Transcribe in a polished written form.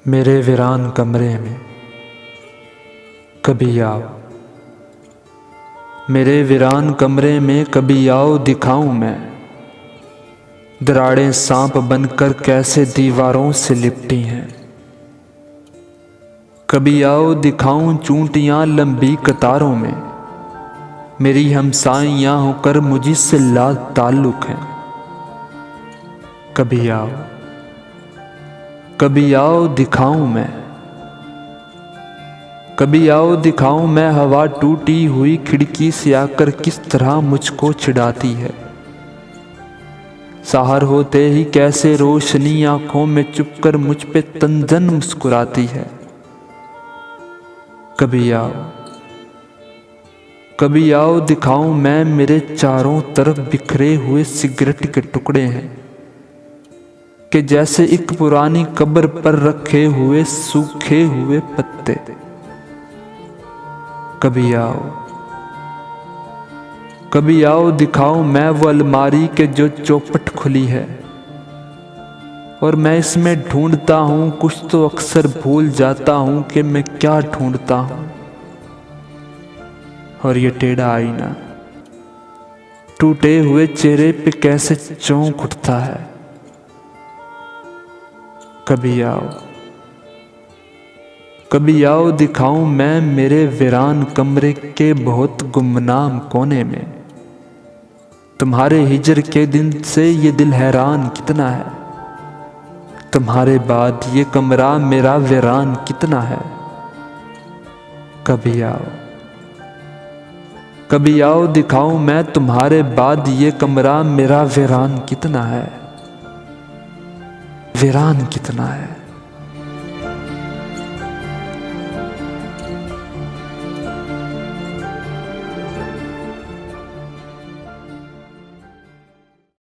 मेरे वीरान कमरे में कभी आओ, मेरे वीरान कमरे में कभी आओ, दिखाऊं मैं दराड़ें सांप बनकर कैसे दीवारों से लिपटी हैं। कभी आओ दिखाऊं चूंटियां लंबी कतारों में, मेरी हमसाइयां होकर मुझसे ला ताल्लुक हैं। कभी आओ दिखाऊं मैं, कभी आओ दिखाऊं मैं हवा टूटी हुई खिड़की से आकर किस तरह मुझको चिढ़ाती है। साहर होते ही कैसे रोशनी आंखों में चुपकर मुझ पे तंजन मुस्कुराती है। कभी आओ दिखाऊं मैं मेरे चारों तरफ बिखरे हुए सिगरेट के टुकड़े हैं कि जैसे एक पुरानी कब्र पर रखे हुए सूखे हुए पत्ते। कभी आओ दिखाऊं मैं वो अलमारी के जो चौपट खुली है और मैं इसमें ढूंढता हूं, कुछ तो अक्सर भूल जाता हूं कि मैं क्या ढूंढता हूं। और ये टेढ़ा आईना टूटे हुए चेहरे पे कैसे चौंक उठता है। कभी आओ दिखाऊं मैं मेरे वीरान कमरे के बहुत गुमनाम कोने में, तुम्हारे हिजर के दिन से ये दिल हैरान कितना है, तुम्हारे बाद ये कमरा मेरा वीरान कितना है। कभी आओ दिखाऊं मैं तुम्हारे बाद ये कमरा मेरा वीरान कितना है, वीरान कितना है।